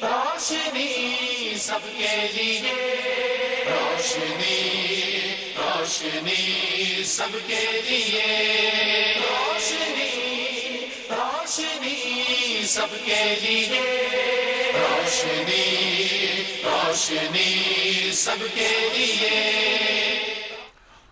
روشنی سب کے لیے، روشنی روشنی سب کے لیے، روشنی روشنی سب کے لیے، روشنی روشنی سب کے لیے۔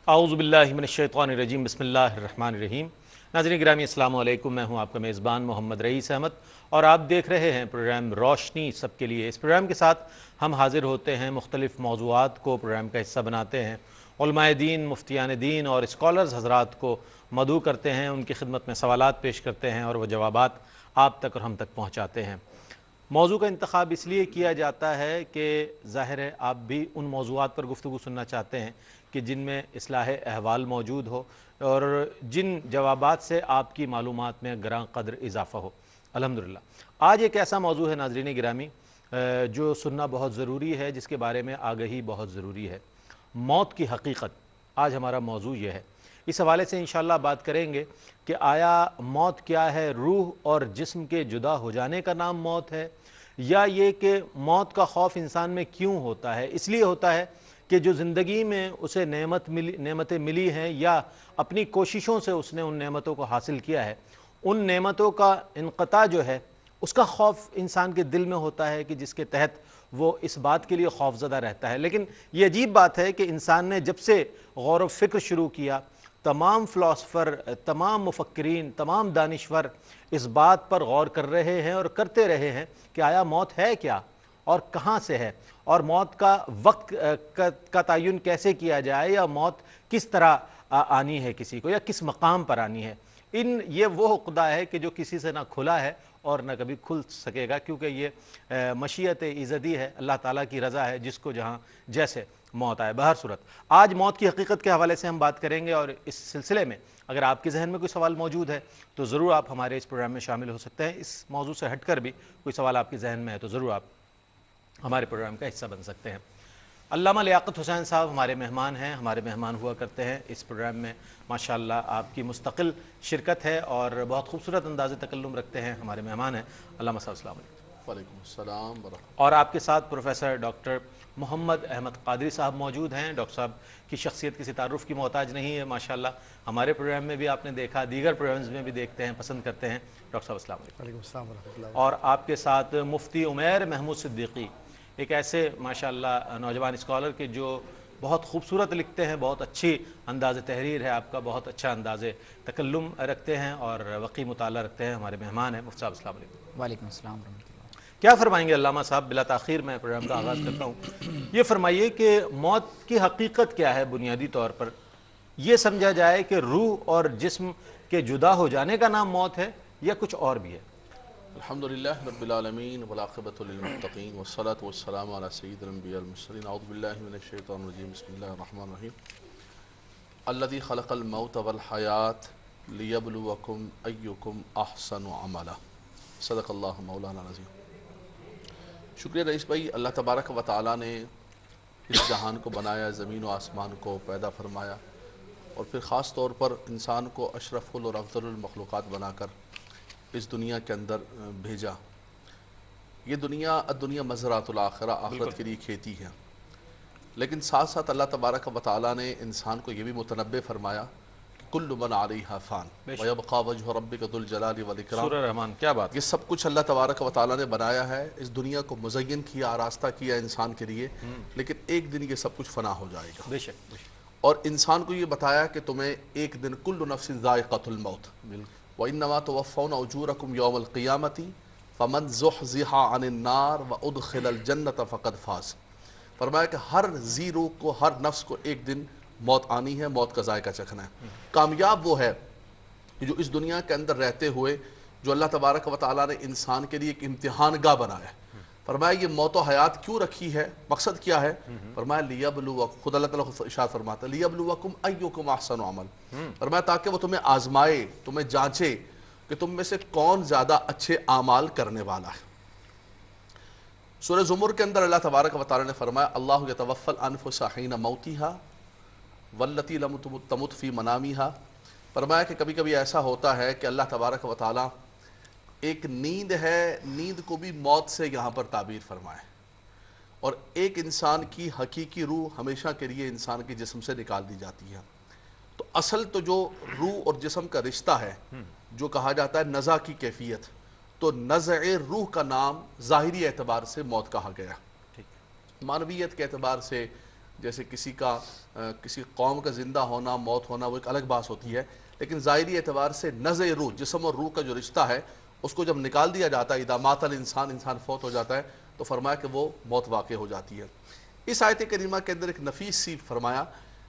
اعوذ باللہ من الشیطان الرجیم، بسم اللہ الرحمن الرحیم۔ ناظرین گرامی السلام علیکم، میں ہوں آپ کا میزبان محمد رئیس احمد اور آپ دیکھ رہے ہیں پروگرام روشنی سب کے لیے۔ اس پروگرام کے ساتھ ہم حاضر ہوتے ہیں، مختلف موضوعات کو پروگرام کا حصہ بناتے ہیں، علماء دین، مفتیان دین اور اسکالرز حضرات کو مدعو کرتے ہیں، ان کی خدمت میں سوالات پیش کرتے ہیں اور وہ جوابات آپ تک اور ہم تک پہنچاتے ہیں۔ موضوع کا انتخاب اس لیے کیا جاتا ہے کہ ظاہر ہے آپ بھی ان موضوعات پر گفتگو سننا چاہتے ہیں کہ جن میں اصلاح احوال موجود ہو اور جن جوابات سے آپ کی معلومات میں گراں قدر اضافہ ہو۔ الحمدللہ آج ایک ایسا موضوع ہے ناظرین گرامی جو سننا بہت ضروری ہے، جس کے بارے میں آگہی بہت ضروری ہے۔ موت کی حقیقت آج ہمارا موضوع یہ ہے۔ اس حوالے سے انشاءاللہ بات کریں گے کہ آیا موت کیا ہے، روح اور جسم کے جدا ہو جانے کا نام موت ہے، یا یہ کہ موت کا خوف انسان میں کیوں ہوتا ہے؟ اس لیے ہوتا ہے کہ جو زندگی میں اسے نعمتیں ملی ہیں یا اپنی کوششوں سے اس نے ان نعمتوں کو حاصل کیا ہے، ان نعمتوں کا انقطاع جو ہے اس کا خوف انسان کے دل میں ہوتا ہے کہ جس کے تحت وہ اس بات کے لیے خوف زدہ رہتا ہے۔ لیکن یہ عجیب بات ہے کہ انسان نے جب سے غور و فکر شروع کیا، تمام فلاسفر، تمام مفکرین، تمام دانشور اس بات پر غور کر رہے ہیں اور کرتے رہے ہیں کہ آیا موت ہے کیا اور کہاں سے ہے، اور موت کا وقت کا تعین کیسے کیا جائے، یا موت کس طرح آنی ہے کسی کو، یا کس مقام پر آنی ہے۔ یہ وہ عقدہ ہے کہ جو کسی سے نہ کھلا ہے اور نہ کبھی کھل سکے گا، کیونکہ یہ مشیت ایزدی ہے، اللہ تعالیٰ کی رضا ہے، جس کو جہاں جیسے موت آئے۔ بہر صورت آج موت کی حقیقت کے حوالے سے ہم بات کریں گے، اور اس سلسلے میں اگر آپ کے ذہن میں کوئی سوال موجود ہے تو ضرور آپ ہمارے اس پروگرام میں شامل ہو سکتے ہیں۔ اس موضوع سے ہٹ کر بھی کوئی سوال آپ کے ذہن میں ہے تو ضرور آپ ہمارے پروگرام کا حصہ بن سکتے ہیں۔ علامہ لیاقت حسین صاحب ہمارے مہمان ہیں، ہمارے مہمان ہوا کرتے ہیں اس پروگرام میں۔ ماشاءاللہ آپ کی مستقل شرکت ہے اور بہت خوبصورت انداز تکلم رکھتے ہیں، ہمارے مہمان ہیں۔ علامہ صاحب السلام علیکم۔ وعلیکم السلام ورحمۃ۔ اور آپ کے ساتھ پروفیسر ڈاکٹر محمد احمد قادری صاحب موجود ہیں۔ ڈاکٹر صاحب کی شخصیت کسی تعارف کی محتاج نہیں ہے، ماشاءاللہ ہمارے پروگرام میں بھی آپ نے دیکھا، دیگر پروگرامز میں بھی دیکھتے ہیں، پسند کرتے ہیں۔ ڈاکٹر صاحب السلام علیکم۔ وعلیکم السلام ورحمۃ اللہ۔ اور آپ کے ساتھ مفتی عمیر محمود صدیقی، ایک ایسے ماشاءاللہ نوجوان اسکالر کے جو بہت خوبصورت لکھتے ہیں، بہت اچھی انداز تحریر ہے آپ کا، بہت اچھا انداز تکلم رکھتے ہیں اور وقی مطالعہ رکھتے ہیں، ہمارے مہمان ہیں۔ مفتی صاحب السلام علیکم۔ وعلیکم السلام ورحمۃ اللہ۔ کیا فرمائیں گے علامہ صاحب؟ بلا تاخیر میں پروگرام کا آغاز کرتا ہوں۔ یہ فرمائیے کہ موت کی حقیقت کیا ہے؟ بنیادی طور پر یہ سمجھا جائے کہ روح اور جسم کے جدا ہو جانے کا نام موت ہے، یا کچھ اور بھی ہے؟ الحمدللہ رب العالمین والعاقبۃ للمتقین والصلاۃ والسلام علی سید الانبیاء والمرسلین۔ اعوذ باللہ من الشیطان الرجیم، بسم اللہ الرحمن الرحیم۔ الذی خلق الموت والحیاۃ لیبلوکم ایکم احسن عملا۔ صدق اللہ مولانا العظیم۔ شکریہ رئیس بھائی۔ اللہ تبارک و تعالیٰ نے اس جہان کو بنایا، زمین و آسمان کو پیدا فرمایا، اور پھر خاص طور پر انسان کو اشرف اور افضل المخلوقات بنا کر اس دنیا کے اندر بھیجا۔ یہ دنیا مزرعۃ الآخرہ، آخرت کے لیے کھیتی ہے، لیکن ساتھ ساتھ اللہ تبارک و تعالیٰ نے انسان کو یہ بھی متنبہ فرمایا کہ کل من علیہا فان ویبقی وجہ ربک ذو الجلال والاکرام۔ سورہ رحمان، کیا بات! یہ سب کچھ اللہ تبارک و تعالیٰ نے بنایا ہے، اس دنیا کو مزین کیا، آراستہ کیا انسان کے لیے، لیکن ایک دن یہ سب کچھ فنا ہو جائے گا۔ بے شک۔ اور انسان کو یہ بتایا کہ تمہیں ایک دن کل نفس ذائقۃ الموت، وَإِنَّمَا تُوَفَّوْنَ أُجُورَكُمْ يَوْمَ الْقِيَامَةِ فَمَنْ زُحْزِحَ عَنِ النَّارِ وَأُدْخِلَ الْجَنَّةَ فَقَدْ فَازَ۔ فرمایا کہ ہر ذی روح کو، ہر نفس کو ایک دن موت آنی ہے، موت کا ذائقہ چکھنا ہے۔ کامیاب وہ ہے جو اس دنیا کے اندر رہتے ہوئے جو اللہ تبارک و تعالیٰ نے انسان کے لیے ایک امتحان گاہ بنایا ہے۔ فرمایا یہ موت و حیات کیوں رکھی ہے، مقصد کیا ہے؟ فرمایا لیبلوکم، خود اللہ تعالیٰ ارشاد فرماتا ہے لیبلوکم ایکم احسن عملا۔ فرمایا تاکہ وہ تمہیں آزمائے، تمہیں جانچے کہ تم میں سے کون زیادہ اچھے اعمال کرنے والا ہے۔ سورہ زمر کے اندر اللہ تبارک و تعالیٰ نے فرمایا اللہ یتوفی الانفس حین موتہا واللتی لم تمت فی منامہا۔ فرمایا کہ کبھی کبھی ایسا ہوتا ہے کہ اللہ تبارک و تعالیٰ ایک نیند ہے، نیند کو بھی موت سے یہاں پر تعبیر فرمائے، اور ایک انسان کی حقیقی روح ہمیشہ کے لیے انسان کے جسم سے نکال دی جاتی ہے۔ تو اصل تو جو روح اور جسم کا رشتہ ہے، جو کہا جاتا ہے نزع کی کیفیت، تو نزع روح کا نام ظاہری اعتبار سے موت کہا گیا۔ معنویت کے اعتبار سے جیسے کسی قوم کا زندہ ہونا، موت ہونا، وہ ایک الگ بات ہوتی ہے، لیکن ظاہری اعتبار سے نزع روح، جسم اور روح کا جو رشتہ ہے، اس کو جب نکال دیا جاتا ہے، اذا مات الانسان، انسان فوت ہو جاتا ہے، تو فرمایا کہ وہ موت واقع ہو جاتی ہے۔ اس آیت کریمہ کے اندر ایک نفیس سی فرمایا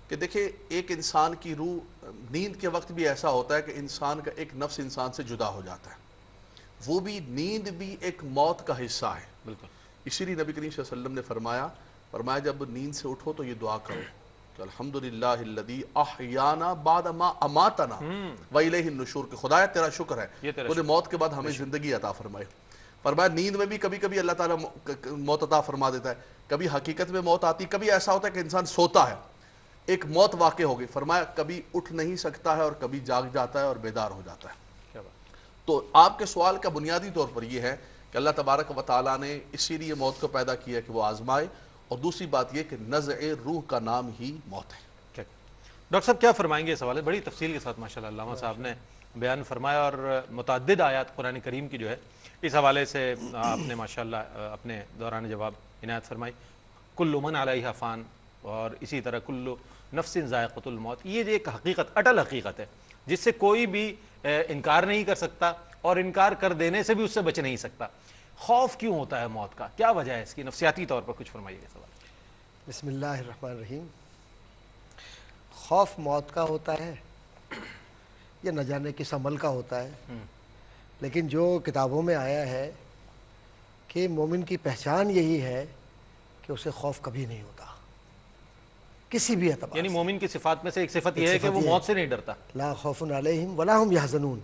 کہ دیکھیں ایک انسان کی روح نیند کے وقت بھی ایسا ہوتا ہے کہ انسان کا ایک نفس انسان سے جدا ہو جاتا ہے، وہ بھی نیند بھی ایک موت کا حصہ ہے۔ بالکل، اسی لیے نبی کریم صلی اللہ علیہ وسلم نے فرمایا جب نیند سے اٹھو تو یہ دعا کرو کہ الحمدللہ الذی احیانا بعد ما اماتنا والیہ النشور، کہ خدایا تیرا شکر ہے تو نے موت کے بعد ہمیں زندگی عطا فرمائے۔ فرمایا نیند میں بھی کبھی کبھی اللہ تعالیٰ موت عطا فرما دیتا ہے، کبھی حقیقت میں موت آتی، کبھی ایسا ہوتا ہے کہ انسان سوتا ہے، ایک موت واقع ہو گئی، فرمایا کبھی اٹھ نہیں سکتا ہے اور کبھی جاگ جاتا ہے اور بیدار ہو جاتا ہے۔ تو آپ کے سوال کا بنیادی طور پر یہ ہے کہ اللہ تبارک و تعالیٰ نے اسی لیے موت کو پیدا کیا کہ وہ آزمائے، اور دوسری بات یہ کہ نزع روح کا نام ہی موت ہے۔ ڈاکٹر صاحب کیا فرمائیں گے اس حوالے؟ بڑی تفصیل کے ساتھ ماشاءاللہ علامہ صاحب نے بیان فرمایا، اور متعدد آیات قرآن کریم کی جو ہے اس حوالے سے آپ نے ماشاءاللہ اپنے دوران جواب عنایت فرمائی۔ کل من علیہا فان، اور اسی طرح کل نفس ذائقۃ الموت، یہ ایک حقیقت، اٹل حقیقت ہے جس سے کوئی بھی انکار نہیں کر سکتا، اور انکار کر دینے سے بھی اس سے بچ نہیں سکتا۔ خوف کیوں ہوتا ہے موت کا؟ کیا وجہ ہے اس کی؟ نفسیاتی طور پر کچھ فرمائیے اس حوالے۔ بسم اللہ الرحمن الرحیم۔ خوف موت کا ہوتا ہے یا نہ جانے کس عمل کا ہوتا ہے، لیکن جو کتابوں میں آیا ہے کہ مومن کی پہچان یہی ہے کہ اسے خوف کبھی نہیں ہوتا کسی بھی اعتبار یعنی سے۔ مومن کی صفات میں سے ایک صفت یہ ہے کہ وہ موت سے نہیں ڈرتا۔ لا خوف علیہم ولا هم یحزنون،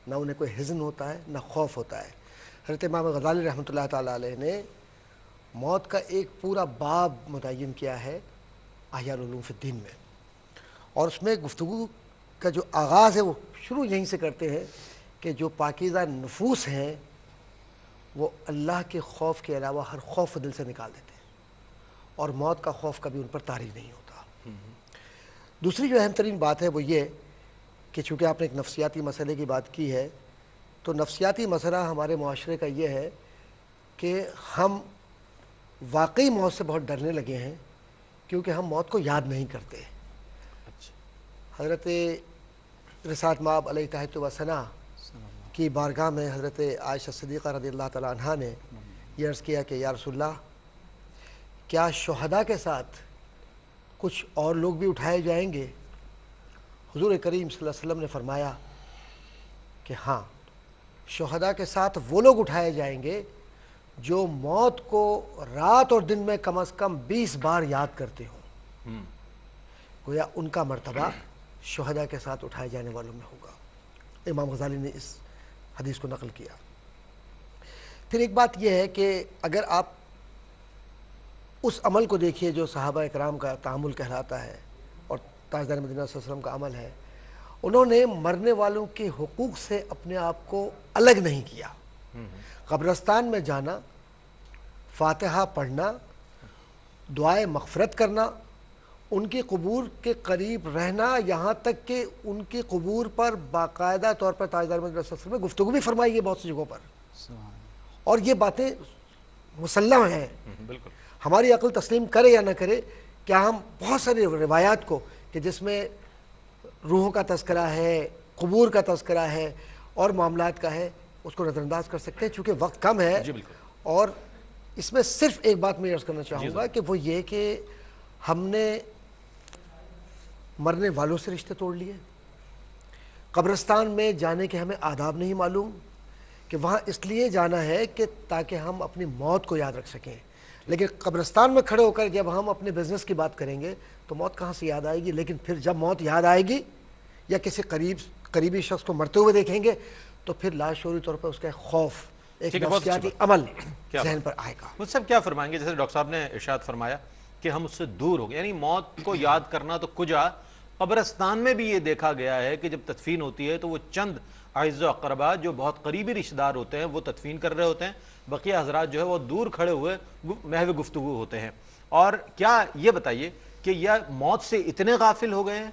نہ انہیں کوئی حزن ہوتا ہے نہ خوف ہوتا ہے۔ حضرت امام غزالی رحمۃ اللہ تعالیٰ علیہ نے موت کا ایک پورا باب متعین کیا ہے احیاء العلوم فی الدین میں، اور اس میں گفتگو کا جو آغاز ہے وہ شروع یہیں سے کرتے ہیں کہ جو پاکیزہ نفوس ہیں وہ اللہ کے خوف کے علاوہ ہر خوف دل سے نکال دیتے ہیں، اور موت کا خوف کبھی ان پر طاری نہیں ہوتا۔ دوسری جو اہم ترین بات ہے وہ یہ کہ چونکہ آپ نے ایک نفسیاتی مسئلے کی بات کی ہے، تو نفسیاتی مسئلہ ہمارے معاشرے کا یہ ہے کہ ہم واقعی موت سے بہت ڈرنے لگے ہیں کیونکہ ہم موت کو یاد نہیں کرتے۔ حضرت رسالت مآب علیہ تحیۃ و ثنا کی بارگاہ میں حضرت عائشہ صدیقہ رضی اللہ تعالیٰ عنہا نے یہ عرض کیا کہ یا رسول اللہ، کیا شہداء کے ساتھ کچھ اور لوگ بھی اٹھائے جائیں گے؟ حضور کریم صلی اللہ علیہ وسلم نے فرمایا کہ ہاں، شہداء کے ساتھ وہ لوگ اٹھائے جائیں گے جو موت کو رات اور دن میں کم از کم 20 بار یاد کرتے ہوں، گویا ان کا مرتبہ شہداء کے ساتھ اٹھائے جانے والوں میں ہوگا۔ امام غزالی نے اس حدیث کو نقل کیا۔ پھر ایک بات یہ ہے کہ اگر آپ اس عمل کو دیکھیے جو صحابہ اکرام کا تعامل کہلاتا ہے اور تاجدار مدینہ صلی اللہ علیہ وسلم کا عمل ہے، انہوں نے مرنے والوں کے حقوق سے اپنے آپ کو الگ نہیں کیا۔ قبرستان میں جانا، فاتحہ پڑھنا، دعائے مغفرت کرنا، ان کی قبور کے قریب رہنا، یہاں تک کہ ان کی قبور پر باقاعدہ طور پر تاجدار مدینہ صلی اللہ علیہ وسلم نے گفتگو بھی فرمائی ہے بہت سی جگہوں پر، اور یہ باتیں مسلم ہیں۔ بالکل، ہماری عقل تسلیم کرے یا نہ کرے، کیا ہم بہت ساری روایات کو کہ جس میں روحوں کا تذکرہ ہے، قبور کا تذکرہ ہے اور معاملات کا ہے، اس کو نظر انداز کر سکتے ہیں؟ چونکہ وقت کم ہے، اور اس میں صرف ایک بات میں عرض کرنا چاہوں گا کہ وہ یہ کہ ہم نے مرنے والوں سے رشتے توڑ لیے۔ قبرستان میں جانے کے ہمیں آداب نہیں معلوم کہ وہاں اس لیے جانا ہے کہ تاکہ ہم اپنی موت کو یاد رکھ سکیں، لیکن قبرستان میں کھڑے ہو کر جب ہم اپنے بزنس کی بات کریں گے تو موت کہاں سے یاد آئے گی؟ لیکن پھر جب موت یاد آئے گی یا کسی قریبی شخص کو مرتے ہوئے دیکھیں گے تو پھر لاشعوری طور پر اس کا خوف، ایک نفسیاتی عمل ذہن پر آئے گا۔ مجھ سے کیا فرمائیں گے؟ جیسے ڈاکٹر صاحب نے ارشاد فرمایا کہ ہم اس سے دور ہو گئے، یعنی موت کو یاد کرنا تو کجا، قبرستان میں بھی یہ دیکھا گیا ہے کہ جب تدفین ہوتی ہے تو وہ چند اعز و اقربا جو بہت قریبی رشتہ دار ہوتے ہیں وہ تدفین کر رہے ہوتے ہیں، بقیہ حضرات جو ہے وہ دور کھڑے ہوئے محو گفتگو ہوتے ہیں۔ اور کیا یہ بتائیے کہ یہ موت سے اتنے غافل ہو گئے ہیں،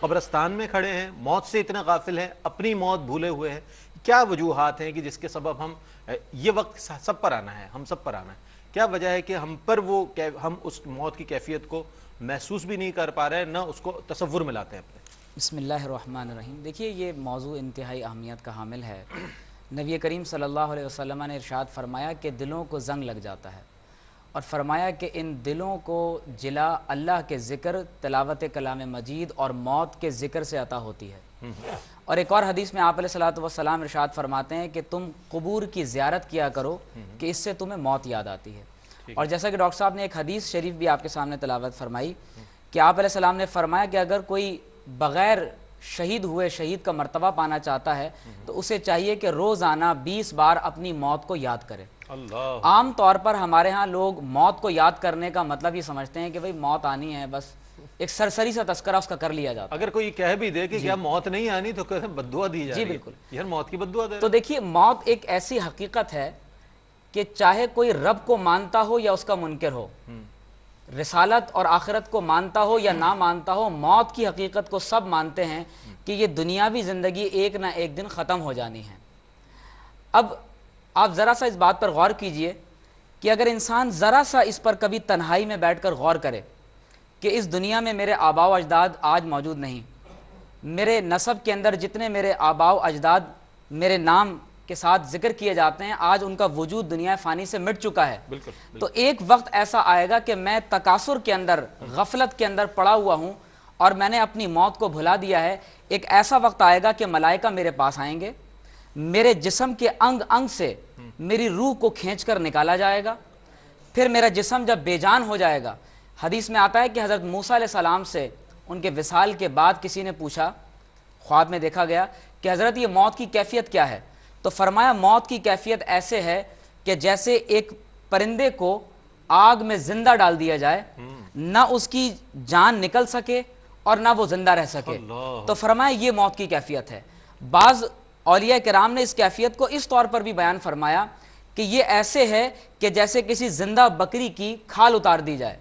قبرستان میں کھڑے ہیں، موت سے اتنے غافل ہیں، اپنی موت بھولے ہوئے ہیں؟ کیا وجوہات ہیں کہ جس کے سبب ہم یہ وقت سب پر آنا ہے، ہم سب پر آنا ہے، کیا وجہ ہے کہ ہم پر ہم اس موت کی کیفیت کو محسوس بھی نہیں کر پا رہے ہیں، نہ اس کو تصور میں لاتے ہیں اپنے؟ بسم اللہ الرحمن الرحیم۔ دیکھیے یہ موضوع انتہائی اہمیت کا حامل ہے۔ نبی کریم صلی اللہ علیہ وسلم نے ارشاد فرمایا کہ دلوں کو زنگ لگ جاتا ہے، اور فرمایا کہ ان دلوں کو جلا اللہ کے ذکر، تلاوت کلام مجید اور موت کے ذکر سے عطا ہوتی ہے۔ اور ایک اور حدیث میں آپ علیہ الصلوۃ والسلام ارشاد فرماتے ہیں کہ تم قبور کی زیارت کیا کرو کہ اس سے تمہیں موت یاد آتی ہے۔ اور جیسا کہ ڈاکٹر صاحب نے ایک حدیث شریف بھی آپ کے سامنے تلاوت فرمائی کہ آپ علیہ السلام نے فرمایا کہ اگر کوئی بغیر شہید ہوئے شہید کا مرتبہ پانا چاہتا ہے تو اسے چاہیے کہ روزانہ 20 بار اپنی موت کو یاد کرے۔ اللہ، عام طور پر ہمارے ہاں لوگ موت کو یاد کرنے کا مطلب یہ سمجھتے ہیں کہ بھئی موت آنی ہے، بس ایک سرسری سا تذکرہ اس کا کر لیا جاتا ہے۔ اگر کوئی کہہ بھی دے کہ کیا موت نہیں آنی تو کہتے ہیں بد دعا دی جا رہی ہے۔ بالکل۔ یار موت کی بد دعا دے تو دیکھیے موت ایک ایسی حقیقت ہے کہ چاہے کوئی رب کو مانتا ہو یا اس کا منکر ہو، رسالت اور آخرت کو مانتا ہو یا نہ مانتا ہو، موت کی حقیقت کو سب مانتے ہیں کہ یہ دنیاوی زندگی ایک نہ ایک دن ختم ہو جانی ہے۔ اب آپ ذرا سا اس بات پر غور کیجئے کہ اگر انسان ذرا سا اس پر کبھی تنہائی میں بیٹھ کر غور کرے کہ اس دنیا میں میرے آباء و اجداد آج موجود نہیں، میرے نسب کے اندر جتنے میرے آباء و اجداد میرے نام کے ساتھ ذکر کیے جاتے ہیں، آج ان کا وجود دنیا فانی سے مٹ چکا ہے۔ بالکل۔ تو ایک وقت ایسا آئے گا کہ میں تکاثر کے اندر، غفلت کے اندر پڑا ہوا ہوں اور میں نے اپنی موت کو بھلا دیا ہے۔ ایک ایسا وقت آئے گا کہ ملائکہ میرے پاس آئیں گے، میرے جسم کے انگ انگ سے میری روح کو کھینچ کر نکالا جائے گا، پھر میرا جسم جب بے جان ہو جائے گا، حدیث میں آتا ہے کہ حضرت موسیٰ علیہ السلام سے ان کے وصال کے بعد کسی نے پوچھا، خواب میں دیکھا گیا کہ حضرت یہ موت کی کیفیت کیا ہے؟ تو فرمایا موت کی کیفیت ایسے ہے کہ جیسے ایک پرندے کو آگ میں زندہ ڈال دیا جائے، نہ اس کی جان نکل سکے اور نہ وہ زندہ رہ سکے۔ تو فرمایا یہ موت کی کیفیت ہے۔ بعض اولیاء کرام نے اس کیفیت کو اس طور پر بھی بیان فرمایا کہ یہ ایسے ہے کہ جیسے کسی زندہ بکری کی کھال اتار دی جائے۔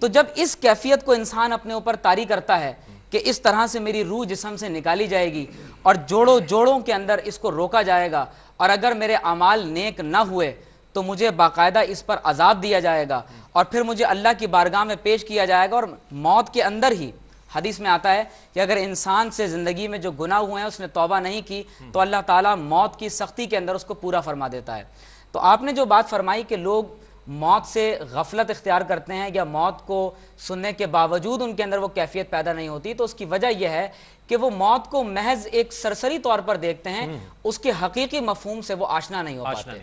تو جب اس کیفیت کو انسان اپنے اوپر طاری کرتا ہے کہ اس طرح سے میری روح جسم سے نکالی جائے گی اور جوڑوں کے اندر اس کو روکا جائے گا، اور اگر میرے اعمال نیک نہ ہوئے تو مجھے باقاعدہ اس پر عذاب دیا جائے گا، اور پھر مجھے اللہ کی بارگاہ میں پیش کیا جائے گا، اور موت کے اندر ہی حدیث میں آتا ہے کہ اگر انسان سے زندگی میں جو گناہ ہوئے ہیں اس نے توبہ نہیں کی تو اللہ تعالیٰ موت کی سختی کے اندر اس کو پورا فرما دیتا ہے۔ تو آپ نے جو بات فرمائی کہ لوگ موت سے غفلت اختیار کرتے ہیں یا موت کو سننے کے باوجود ان کے اندر وہ کیفیت پیدا نہیں ہوتی، تو اس کی وجہ یہ ہے کہ وہ موت کو محض ایک سرسری طور پر دیکھتے ہیں، اس کے حقیقی مفہوم سے وہ آشنا نہیں ہو پاتے۔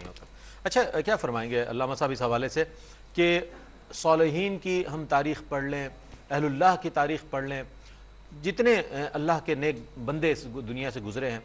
اچھا کیا فرمائیں گے علامہ صاحب اس حوالے سے کہ صالحین کی ہم تاریخ پڑھ لیں، اہل اللہ کی تاریخ پڑھ لیں، جتنے اللہ کے نیک بندے اس دنیا سے گزرے ہیں،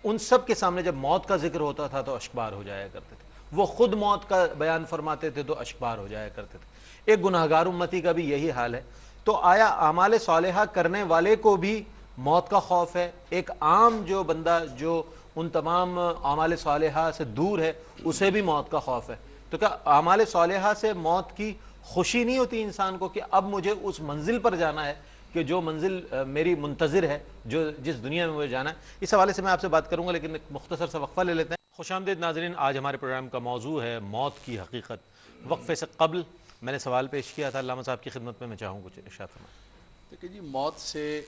ان سب کے سامنے جب موت کا ذکر ہوتا تھا تو اشکبار ہو جایا کرتے تھے، وہ خود موت کا بیان فرماتے تھے تو اشکبار ہو جایا کرتے تھے۔ ایک گناہگار امتی کا بھی یہی حال ہے۔ تو آیا اعمال صالحہ کرنے والے کو بھی موت کا خوف ہے؟ ایک عام جو بندہ جو ان تمام اعمال صالحہ سے دور ہے اسے بھی موت کا خوف ہے؟ تو کیا اعمال صالحہ سے موت کی خوشی نہیں ہوتی انسان کو کہ اب مجھے اس منزل پر جانا ہے کہ جو منزل میری منتظر ہے، جس دنیا میں مجھے جانا ہے؟ اس حوالے سے میں آپ سے بات کروں گا، لیکن ایک مختصر سا وقفہ لے لیتے ہیں۔ خوش آمدید ناظرین، آج ہمارے پروگرام کا موضوع ہے موت کی حقیقت۔ وقفے سے قبل میں نے سوال پیش کیا تھا علامہ صاحب کی خدمت میں چاہوں کچھ ارشاد فرمائیں۔ دیکھیے جی، موت سے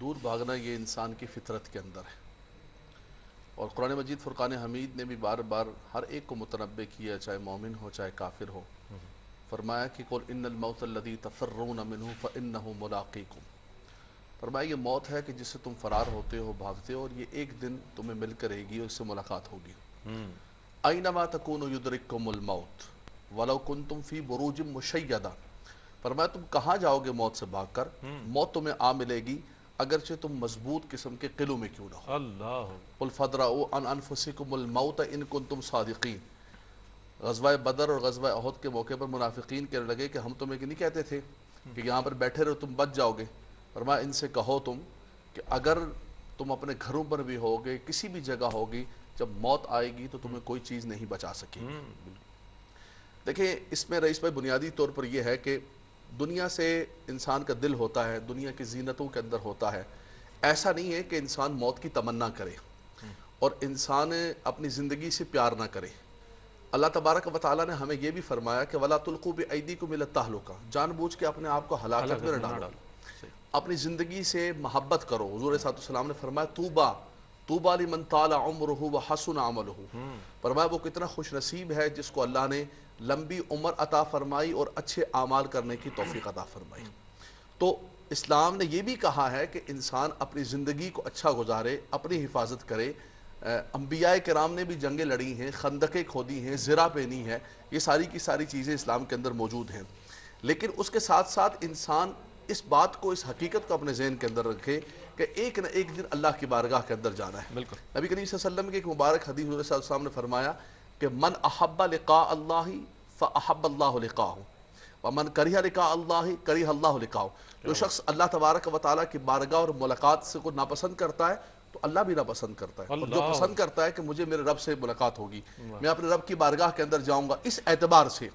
دور بھاگنا یہ انسان کی فطرت کے اندر ہے، اور قرآن مجید فرقان حمید نے بھی بار بار ہر ایک کو متنبہ کیا، چاہے مومن ہو چاہے کافر ہو۔ فرمایا کہ قل ان الموت الذی تفرون منہ فانہ ملاقیکم، فرمایا یہ موت ہے کہ جس سے تم فرار ہوتے ہو، بھاگتے ہو، اور یہ ایک دن تمہیں مل کر رہے گی اور اس سے ملاقات ہوگی۔ اینما تکونوا یدرککم الموت ولو کنتم فی بروج مشیدہ، فرمایا تم کہاں جاؤ گے موت سے بھاگ کر، موت تمہیں آ ملے گی اگرچہ تم مضبوط قسم کے قلعوں میں کیوں نہ ہو۔ اللہ، قل فادرؤوا عن انفسکم الموت ان کنتم صادقین۔ غزوہ بدر اور غزوہ احد کے موقع پر منافقین کہنے لگے کہ ہم تمہیں نہیں کہتے تھے کہ یہاں پر بیٹھے رہو تم بچ جاؤ گے؟ فرمایا ان سے کہو تم کہ اگر تم اپنے گھروں پر بھی ہوگے، کسی بھی جگہ ہوگی، جب موت آئے گی تو تمہیں کوئی چیز نہیں بچا سکے گی۔ دیکھیں اس میں رئیس بھائی بنیادی طور پر یہ ہے کہ دنیا سے انسان کا دل ہوتا ہے، دنیا کی زینتوں کے اندر ہوتا ہے، ایسا نہیں ہے کہ انسان موت کی تمنا کرے اور انسان اپنی زندگی سے پیار نہ کرے۔ اللہ تبارک و تعالیٰ نے ہمیں یہ بھی فرمایا کہ وَلَا تُلْقُوا بِأَيْدِيكُمْ إِلَى التَّهْلُكَةِ، جان بوجھ کے اپنے آپ کو ہلاکت میں نہ ڈالو، اپنی زندگی سے محبت کرو۔ حضور صلی اللہ علیہ وسلم نے فرمایا طوبیٰ لمن طال عمرہ وحسن عملہ، فرمایا وہ کتنا خوش نصیب ہے جس کو اللہ نے لمبی عمر عطا فرمائی اور اچھے اعمال کرنے کی توفیق عطا فرمائی۔ تو اسلام نے یہ بھی کہا ہے کہ انسان اپنی زندگی کو اچھا گزارے، اپنی حفاظت کرے۔ انبیاء کرام نے بھی جنگیں لڑی ہیں، خندقیں کھودی ہیں، زرہ پہنی ہے، یہ ساری کی ساری چیزیں اسلام کے اندر موجود ہیں۔ لیکن اس کے ساتھ ساتھ انسان اس بات کو، اس حقیقت کو اپنے ذہن کے اندر رکھے کہ ایک نہ ایک دن اللہ کی بارگاہ کے اندر جانا ہے۔ بالکل نبی کریم صلی اللہ علیہ وسلم کی ایک مبارک حدیث حضور صلی اللہ علیہ وسلم نے فرمایا کہ من احب لقاء اللہ فاحب اللہ لقاءہ ومن کرہ لقاء اللہ کرہ اللہ لقاءہ، جو شخص اللہ تبارک و تعالیٰ کی بارگاہ اور ملاقات سے کو ناپسند کرتا ہے تو اللہ بھی ناپسند کرتا ہے، اور جو پسند کرتا ہے کہ مجھے میرے رب سے ملاقات ہوگی، میں اپنے رب کی بارگاہ کے اندر جاؤں گا، اس اعتبار سے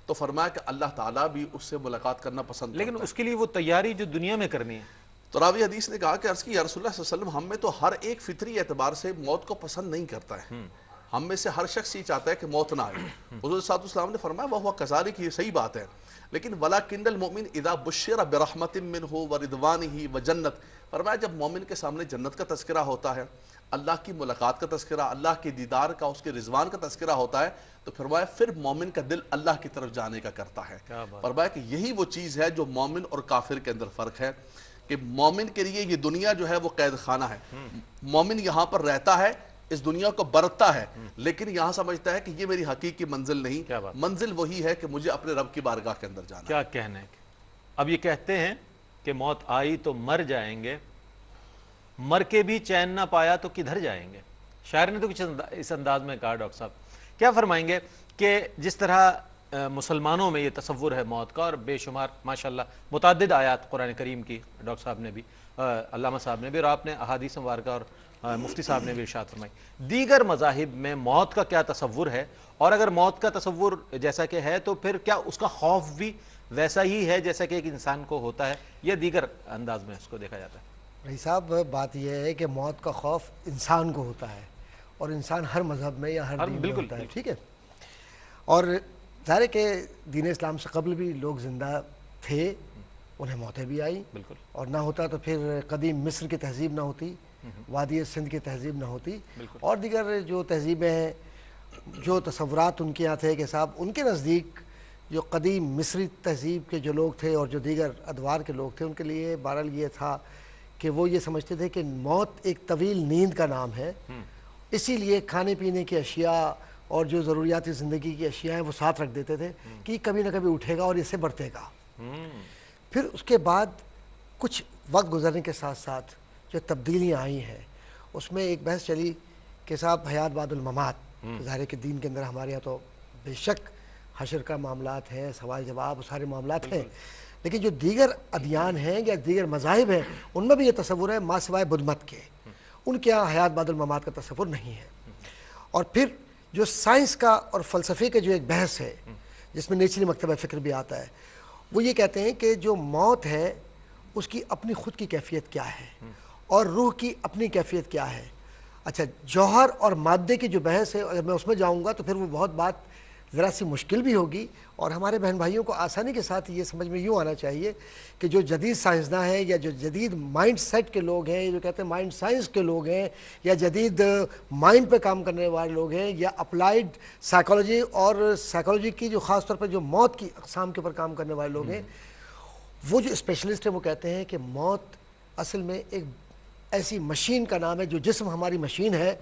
تو فرمایا کہ اللہ تعالیٰ بھی اس سے ملاقات کرنا پسند کرتا ہے۔ لیکن اس کے لیے وہ تیاری جو دنیا میں کرنی ہے۔ تو راوی حدیث نے کہا کہ عرض کی یا رسول اللہ صلی اللہ علیہ وسلم، ہم میں تو ہر ایک فطری اعتبار سے موت کو پسند نہیں کرتا ہے، ہم میں سے ہر شخص یہ چاہتا ہے کہ موت نہ آئے۔ حضور صلی اللہ علیہ وسلم نے فرمایا وَهُوَ كَذَلِكَ، یہ صحیح بات ہے، لیکن وَلَكِنَّ الْمُؤْمِنَ إِذَا بُشِّرَ بِرَحْمَةٍ مِّنْهُ وَرِضْوَانِهِ وَجَنَّةٍ، فرمایا جب مومن کے سامنے جنت کا تذکرہ ہوتا ہے، اللہ کی ملاقات کا تذکرہ، اللہ کے دیدار کا، اس کے رضوان کا تذکرہ ہوتا ہے، تو فرمایا پھر مومن کا دل اللہ کی طرف جانے کا کرتا ہے۔ فرمایا کہ یہی وہ چیز ہے جو مومن اور کافر کے اندر فرق ہے، کہ مومن کے لیے یہ دنیا جو ہے وہ قید خانہ ہے، مومن یہاں پر رہتا ہے، اس دنیا کو برتتا ہے، لیکن یہاں سمجھتا ہے کہ یہ میری حقیقی منزل نہیں، منزل وہی ہے کہ مجھے اپنے رب کی بارگاہ کے اندر جانا۔ کیا کہنا ہے؟ اب یہ کہتے ہیں کہ موت آئی تو مر جائیں گے، مر کے بھی چین نہ پایا تو کدھر جائیں گے؟ شاعر نے تو کچھ اس انداز میں کہا۔ ڈاکٹر صاحب کیا فرمائیں گے کہ جس طرح مسلمانوں میں یہ تصور ہے موت کا، اور بے شمار ماشاءاللہ متعدد آیات قرآن کریم کی ڈاکٹر صاحب نے بھی، علامہ صاحب نے بھی، اور آپ نے احادیث مبارکہ اور مفتی صاحب نے بھی ارشاد فرمائی، دیگر مذاہب میں موت کا کیا تصور ہے؟ اور اگر موت کا تصور جیسا کہ ہے تو پھر کیا اس کا خوف بھی ویسا ہی ہے جیسا کہ ایک انسان کو ہوتا ہے، یا دیگر انداز میں اس کو دیکھا جاتا ہے؟ بھائی صاحب بات یہ ہے کہ موت کا خوف انسان کو ہوتا ہے، اور انسان ہر مذہب میں یا ہر دین میں ہوتا ہے، ٹھیک ہے؟ اور ظاہر ہے کہ دین اسلام سے قبل بھی لوگ زندہ تھے، انہیں موتیں بھی آئیں، اور نہ ہوتا تو پھر قدیم مصر کی تہذیب نہ ہوتی، وادی سندھ کی تہذیب نہ ہوتی، اور دیگر جو تہذیبیں ہیں، جو تصورات ان کے یہاں تھے کہ صاحب ان کے نزدیک جو قدیم مصری تہذیب کے جو لوگ تھے اور جو دیگر ادوار کے لوگ تھے، ان کے لیے بہرحال یہ تھا کہ وہ یہ سمجھتے تھے کہ موت ایک طویل نیند کا نام ہے، اسی لیے کھانے پینے کی اشیاء اور جو ضروریاتی زندگی کی اشیاء ہیں وہ ساتھ رکھ دیتے تھے کہ کبھی نہ کبھی اٹھے گا اور اسے برتے گا۔ پھر اس کے بعد کچھ وقت گزرنے کے ساتھ ساتھ جو تبدیلیاں آئی ہیں، اس میں ایک بحث چلی کہ صاحب حیات بعد الممات، ظاہر کے دین کے اندر ہمارے یہاں تو بے شک حشر کا معاملات ہیں، سوال جواب، سارے معاملات ہیں، لیکن جو دیگر ادیان ہیں یا دیگر مذاہب ہیں ان میں بھی یہ تصور ہے ماں سوائے بدھ مت کے، ان کے یہاں حیات بعد الممات کا تصور نہیں ہے۔ اور پھر جو سائنس کا اور فلسفے کا جو ایک بحث ہے جس میں نیچری مکتبہ فکر بھی آتا ہے، وہ یہ کہتے ہیں کہ جو موت ہے اس کی اپنی خود کی کیفیت کیا ہے اور روح کی اپنی کیفیت کیا ہے۔ اچھا، جوہر اور مادے کی جو بحث ہے اگر میں اس میں جاؤں گا تو پھر وہ بہت بات ذرا سی مشکل بھی ہوگی، اور ہمارے بہن بھائیوں کو آسانی کے ساتھ یہ سمجھ میں یوں آنا چاہیے کہ جو جدید سائنسداں ہیں یا جو جدید مائنڈ سیٹ کے لوگ ہیں، جو کہتے ہیں مائنڈ سائنس کے لوگ ہیں، یا جدید مائنڈ پہ کام کرنے والے لوگ ہیں، یا اپلائیڈ سائیکالوجی اور سائیکالوجی کی جو خاص طور پر جو موت کی اقسام کے اوپر کام کرنے والے لوگ ہیں، وہ جو اسپیشلسٹ ہیں وہ کہتے ہیں کہ موت اصل میں ایک ایسی مشین کا نام ہے، جو جسم ہماری مشین ہے،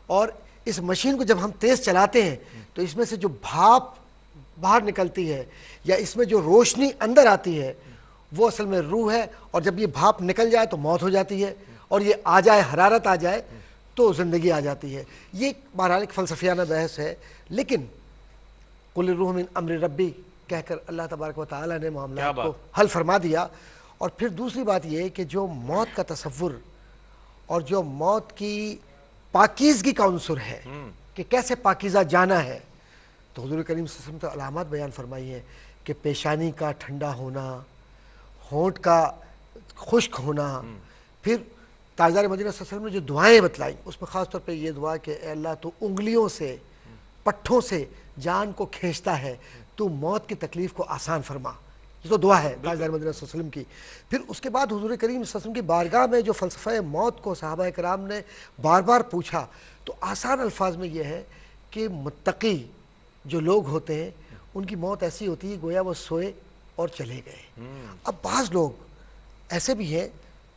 اور اس مشین کو جب ہم تیز چلاتے ہیں تو اس میں سے جو بھاپ باہر نکلتی ہے یا اس میں جو روشنی اندر آتی ہے وہ اصل میں روح ہے، اور جب یہ بھاپ نکل جائے تو موت ہو جاتی ہے، اور یہ آ جائے، حرارت آ جائے تو زندگی آ جاتی ہے۔ یہ بہرحال ایک فلسفیانہ بحث ہے، لیکن قل الروح من امر ربی کہہ کر اللہ تبارک و تعالیٰ نے معاملات کو حل فرما دیا۔ اور پھر دوسری بات یہ ہے کہ جو موت کا تصور اور جو موت کی پاکیزگی کا عنصر ہے کہ کیسے پاکیزہ جانا ہے، تو حضور کریم صلی اللہ علیہ وسلم تو علامات بیان فرمائی ہیں کہ پیشانی کا ٹھنڈا ہونا، ہونٹ کا خشک ہونا، پھر تاجدار مدینہ صلی اللہ علیہ وسلم نے جو دعائیں بتلائیں اس میں خاص طور پہ یہ دعا کہ اے اللہ تو انگلیوں سے پٹھوں سے جان کو کھینچتا ہے، تو موت کی تکلیف کو آسان فرما، یہ تو دعا ہے تاجدار مدینہ صلی اللہ علیہ وسلم کی۔ پھر اس کے بعد حضور کریم صلی اللہ علیہ وسلم کی بارگاہ میں جو فلسفہ موت کو صحابہ کرام نے بار بار پوچھا، تو آسان الفاظ میں یہ ہے کہ متقی جو لوگ ہوتے ہیں ان کی موت ایسی ہوتی ہے گویا وہ سوئے اور چلے گئے۔ اب بعض لوگ ایسے بھی ہیں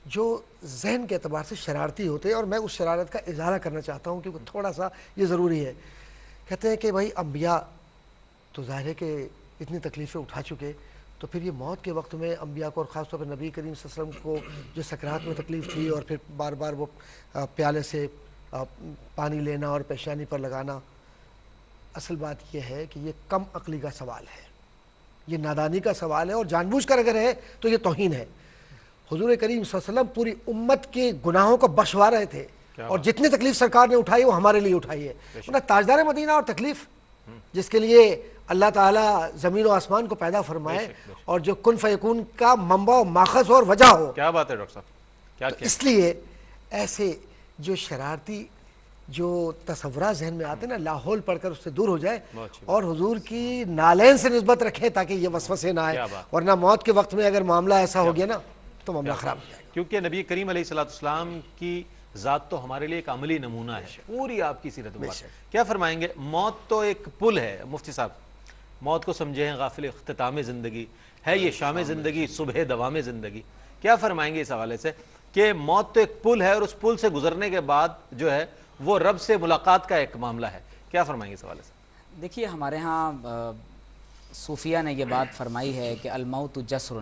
جو ذہن کے اعتبار سے شرارتی ہوتے ہیں، اور میں اس شرارت کا اظہار کرنا چاہتا ہوں کیونکہ تھوڑا سا یہ ضروری ہے۔ کہتے ہیں کہ بھائی انبیاء تو ظاہر ہے کہ اتنی تکلیفیں اٹھا چکے، تو پھر یہ موت کے وقت میں انبیاء کو اور خاص طور پر نبی کریم صلی اللہ علیہ وسلم کو جو سکرات میں تکلیف تھی اور پھر بار بار وہ پیالے سے پانی لینا اور پیشانی پر لگانا، اصل بات یہ ہے کہ یہ کم عقلی کا سوال ہے، یہ نادانی کا سوال ہے، اور جان بوجھ کر اگر ہے تو یہ توہین ہے۔ حضور کریم صلی اللہ علیہ وسلم پوری امت کے گناہوں کو بخشوا رہے تھے، اور جتنی تکلیف سرکار نے اٹھائی وہ ہمارے لیے اٹھائی ہے۔ ورنہ تاجدار مدینہ اور تکلیف جس کے لیے اللہ تعالیٰ زمین و آسمان کو پیدا فرمائے اور جو کن فیکون کا منبع و ماخذ اور وجہ ہو، کیا بات ہے ڈاکٹر صاحب، کیا اس لیے ایسے جو شرارتی جو تصورات ذہن میں آتے ہیں نا، لاحول پڑھ کر اس سے دور ہو جائے اور حضور کی نالین سے نسبت رکھیں تاکہ یہ وسوسے نہ آئے، ورنہ موت کے وقت میں اگر معاملہ ایسا ہو گیا نا تو معاملہ خراب ہو جائے گا۔ کیونکہ نبی کریم علیہ السلام کی ذات تو ہمارے لیے ایک عملی نمونہ ہے، پوری آپ کی سیرت مبارک۔ کیا فرمائیں گے؟ موت تو ایک پل ہے مفتی صاحب، موت کو سمجھے ہیں غافل اختتام زندگی ہے، یہ شام زندگی صبح دوام زندگی۔ کیا فرمائیں گے اس حوالے سے کہ موت تو ایک پل ہے اور اس پل سے گزرنے کے بعد جو ہے وہ رب سے ملاقات کا ایک معاملہ ہے، کیا فرمائیں گے اس حوالے سے؟ دیکھیے ہمارے ہاں صوفیہ نے یہ بات فرمائی ہے کہ الموت جسر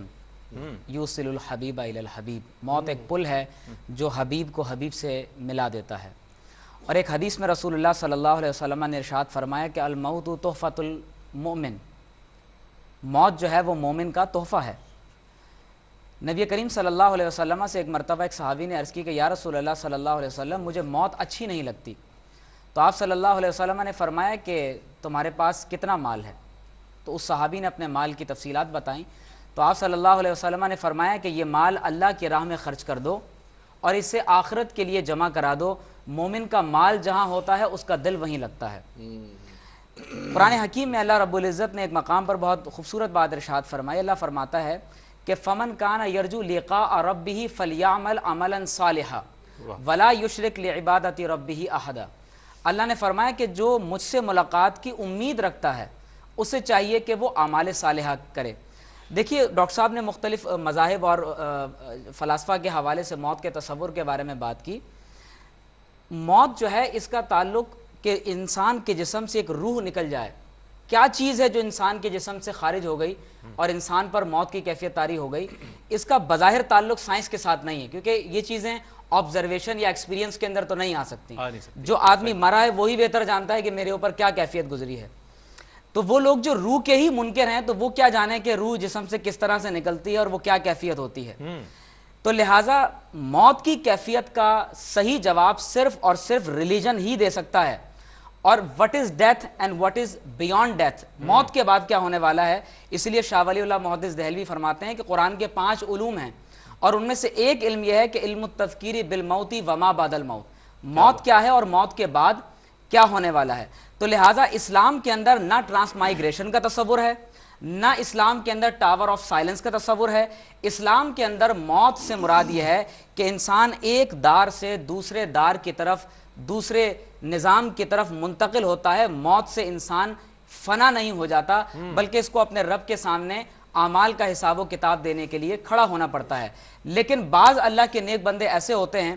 یوصل الحبیب الی الحبیب، موت ایک پل ہے جو حبیب کو حبیب سے ملا دیتا ہے۔ اور ایک حدیث میں رسول اللہ صلی اللہ علیہ وسلم نے ارشاد فرمایا کہ الموت تحفۃ المؤمن، موت جو ہے وہ مومن کا تحفہ ہے۔ نبی کریم صلی اللہ علیہ وسلم سے ایک مرتبہ ایک صحابی نے عرض کی کہ یا رسول اللہ صلی اللہ علیہ وسلم مجھے موت اچھی نہیں لگتی، تو آپ صلی اللہ علیہ وسلم نے فرمایا کہ تمہارے پاس کتنا مال ہے؟ تو اس صحابی نے اپنے مال کی تفصیلات بتائیں، تو آپ صلی اللہ علیہ وسلم نے فرمایا کہ یہ مال اللہ کی راہ میں خرچ کر دو اور اسے آخرت کے لیے جمع کرا دو، مومن کا مال جہاں ہوتا ہے اس کا دل وہیں لگتا ہے۔ قرآن حکیم میں اللہ رب العزت نے ایک مقام پر بہت خوبصورت بات ارشاد فرمائی، اللہ فرماتا ہے کہ فمن کان یرجو لقاء ربہ فلیعمل عملا صالحا ولا یشرک لعبادت ربہ احدا۔ اللہ نے فرمایا کہ جو مجھ سے ملاقات کی امید رکھتا ہے اسے چاہیے کہ وہ اعمال صالحہ کرے۔ دیکھیے ڈاکٹر صاحب نے مختلف مذاہب اور فلاسفہ کے حوالے سے موت کے تصور کے بارے میں بات کی۔ موت جو ہے اس کا تعلق کہ انسان کے جسم سے ایک روح نکل جائے، کیا چیز ہے جو انسان کے جسم سے خارج ہو گئی اور انسان پر موت کی کیفیت طاری ہو گئی، اس کا بظاہر تعلق سائنس کے ساتھ نہیں ہے، کیونکہ یہ چیزیں آبزرویشن یا ایکسپیرینس کے اندر تو نہیں آ سکتی۔ جو آدمی مرا ہے وہی بہتر جانتا ہے کہ میرے اوپر کیا کیفیت گزری ہے۔ تو وہ لوگ جو روح کے ہی منکر ہیں تو وہ کیا جانیں کہ روح جسم سے کس طرح سے نکلتی ہے اور وہ کیا کیفیت ہوتی ہے۔ تو لہٰذا موت کی کیفیت کا صحیح جواب صرف اور صرف ریلیجن ہی دے سکتا ہے، اور what is death and what is beyond death، موت کے بعد کیا ہونے والا ہے۔ اس لیے شاہ ولی اللہ محدث دہلوی فرماتے ہیں کہ قرآن کے 5 علوم ہیں اور ان میں سے ایک علم یہ ہے کہ علم التذکیر بالموت وما بعد الموت، موت کیا ہے اور موت کے بعد کیا ہونے والا ہے۔ تو لہٰذا اسلام کے اندر نہ ٹرانس مائگریشن کا تصور ہے، نہ اسلام کے اندر ٹاور آف سائلنس کا تصور ہے۔ اسلام کے اندر موت سے مراد یہ ہے کہ انسان ایک دار سے دوسرے دار کی طرف، دوسرے نظام کی طرف منتقل ہوتا ہے۔ موت سے انسان فنا نہیں ہو جاتا بلکہ اس کو اپنے رب کے سامنے اعمال کا حساب و کتاب دینے کے لیے کھڑا ہونا پڑتا ہے۔ لیکن بعض اللہ کے نیک بندے ایسے ہوتے ہیں